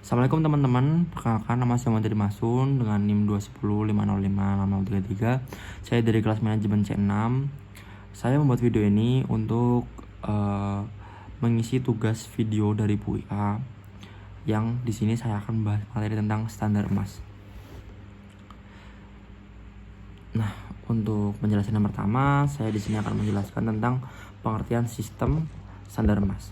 Assalamualaikum teman-teman, perkenalkan nama saya Muhammad Masun dengan NIM 21050056033. Saya dari kelas manajemen C6. Saya membuat video ini untuk mengisi tugas video dari Bu IA, yang di sini saya akan membahas materi tentang standar emas. Nah, untuk penjelasan yang pertama, saya di sini akan menjelaskan tentang pengertian sistem standar emas.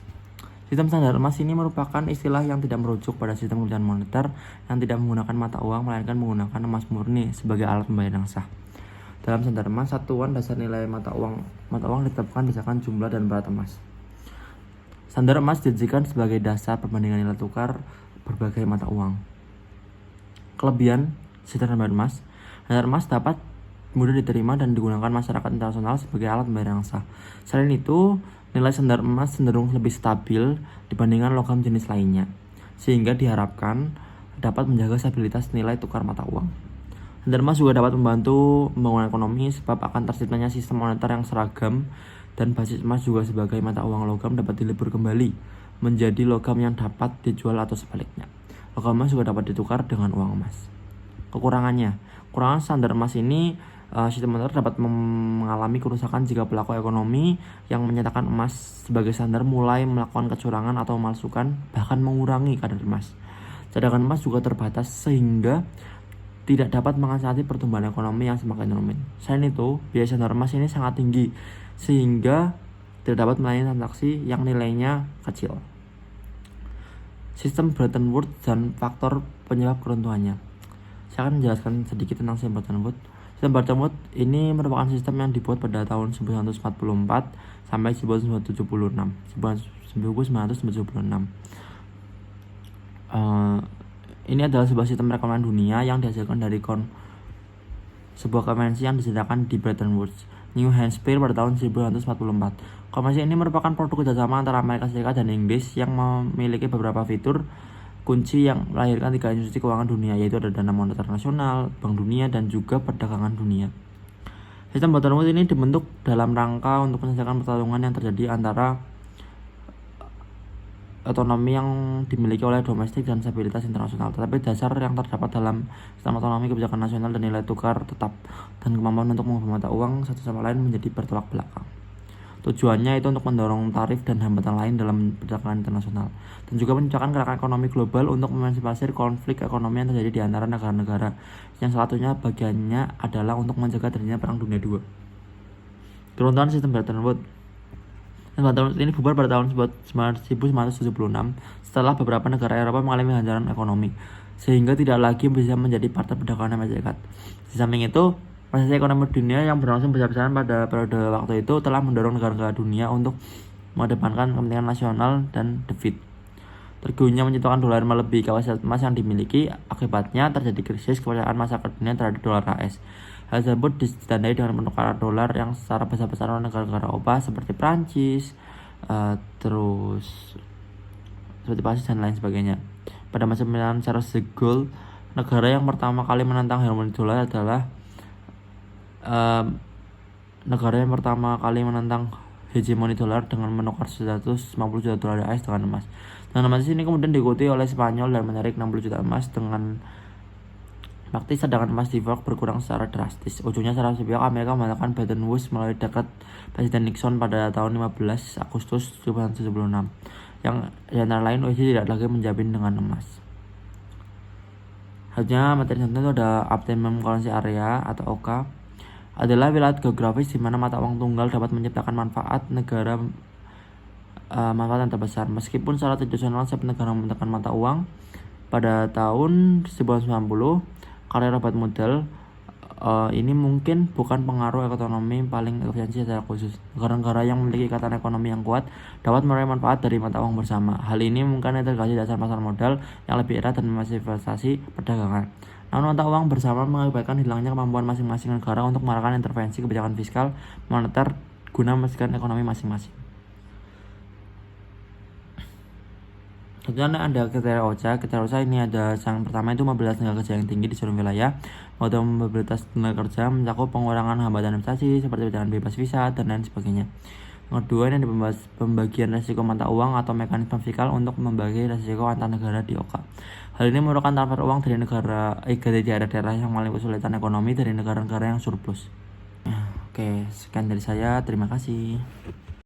Sistem standar emas ini merupakan istilah yang tidak merujuk pada sistem kebijakan moneter yang tidak menggunakan mata uang, melainkan menggunakan emas murni sebagai alat pembayaran yang sah. Dalam standar emas, satuan dasar nilai mata uang ditetapkan berdasarkan jumlah dan berat emas. Standar emas dijadikan sebagai dasar perbandingan nilai tukar berbagai mata uang. Kelebihan sistem standar emas dapat mudah diterima dan digunakan masyarakat internasional sebagai alat pembayaran yang sah. Selain itu, nilai standar emas cenderung lebih stabil dibandingkan logam jenis lainnya, sehingga diharapkan dapat menjaga stabilitas nilai tukar mata uang. Standar emas juga dapat membantu pembangunan ekonomi sebab akan terciptanya sistem moneter yang seragam, dan basis emas juga sebagai mata uang logam dapat dilebur kembali menjadi logam yang dapat dijual atau sebaliknya. Logam emas juga dapat ditukar dengan uang emas. Kekurangan standar emas ini, sistem moneter dapat mengalami kerusakan jika pelaku ekonomi yang menyatakan emas sebagai standar mulai melakukan kecurangan atau memalsukan, bahkan mengurangi kadar emas. Cadangan emas juga terbatas sehingga tidak dapat mengasihati pertumbuhan ekonomi yang semakin rumit. Selain itu, biaya standar emas ini sangat tinggi sehingga tidak dapat melayani transaksi yang nilainya kecil. Sistem Bretton Woods dan faktor penyebab keruntuhannya. Saya akan menjelaskan sedikit tentang sistem Bretton Woods. Sistem Bretton Woods ini merupakan sistem yang dibuat pada tahun 1944 sampai 1976. Ini adalah sebuah sistem perekonomian dunia yang dihasilkan dari sebuah konvensi yang disediakan di Bretton Woods, New Hampshire pada tahun 1944. Konvensi ini merupakan produk kerjasama antara Amerika Serikat dan Inggris yang memiliki beberapa fitur kunci yang melahirkan 3 institusi keuangan dunia, yaitu ada Dana Moneter Nasional, Bank Dunia, dan juga Perdagangan Dunia. Sistem Bretton Woods ini dibentuk dalam rangka untuk menyelesaikan pertarungan yang terjadi antara otonomi yang dimiliki oleh domestik dan stabilitas internasional. Tetapi dasar yang terdapat dalam sistem otonomi, kebijakan nasional, dan nilai tukar tetap, dan kemampuan untuk mengubah mata uang satu sama lain menjadi bertolak belakang. Tujuannya itu untuk mendorong tarif dan hambatan lain dalam perdagangan internasional, dan juga menciptakan gerakan ekonomi global untuk meminimalisir konflik ekonomi yang terjadi di antara negara-negara, yang salah satunya bagiannya adalah untuk mencegah terjadinya Perang Dunia II. Keruntuhan sistem Bretton Woods. Bretton Woods ini bubar pada tahun 1976 setelah beberapa negara Eropa mengalami hancuran ekonomi, sehingga tidak lagi bisa menjadi partner perdagangan Amerika Serikat. Di samping itu, prosesi ekonomi dunia yang berlangsung besar-besaran pada periode waktu itu telah mendorong negara-negara dunia untuk mengedepankan kepentingan nasional dan defit. Terguyurnya menciptakan dolar melebihi kapasitas emas yang dimiliki. Akibatnya terjadi krisis kepercayaan masyarakat dunia terhadap dolar AS. Hal tersebut ditandai dengan penukaran dolar yang secara besar-besaran oleh negara-negara Eropa seperti Prancis, seperti Prancis dan lain sebagainya. Pada masa pemerintahan Charles de Gaulle, negara yang pertama kali menentang hegemoni dolar adalah hegemoni dolar dengan menukar 150 juta dolar AS dengan emas. Dengan emas ini kemudian diikuti oleh Spanyol dan menarik 60 juta emas. Dengan praktis cadangan emas di York berkurang secara drastis. Ujungnya secara sepihak Amerika membatalkan Bretton Woods melalui dekret Presiden Nixon pada tahun 15 Agustus 1976, yang antara lain OECD tidak lagi menjamin dengan emas. Selanjutnya materi contoh itu ada Optimum Currency Area atau OCA, adalah wilayah geografis di mana mata uang tunggal dapat menciptakan manfaat yang terbesar. Meskipun secara tradisional setiap negara membentukkan mata uang, pada tahun 1990 karya Robert Mudal ini mungkin bukan pengaruh ekonomi paling efisiensi secara khusus. Negara-negara yang memiliki ikatan ekonomi yang kuat dapat meraih manfaat dari mata uang bersama. Hal ini mungkin integrasi dasar pasar modal yang lebih erat dan memassivisasi perdagangan. Namun mata uang bersama mengakibatkan hilangnya kemampuan masing-masing negara untuk melakukan intervensi kebijakan fiskal moneter guna memastikan ekonomi masing-masing. Kemudian ada kriteria OCA. Kriteria OCA ini ada yang pertama itu mobilitas tenaga kerja yang tinggi di seluruh wilayah. Mobilitas tenaga kerja mencakup pengurangan hambatan investasi seperti dengan bebas visa dan lain sebagainya. Yang kedua, ini ada pembagian resiko mata uang atau mekanisme fiskal untuk membagi resiko antar negara di OKA. Hal ini merupakan transfer uang dari dari daerah-daerah yang mengalami kesulitan ekonomi dari negara-negara yang surplus. Oke, sekian dari saya. Terima kasih.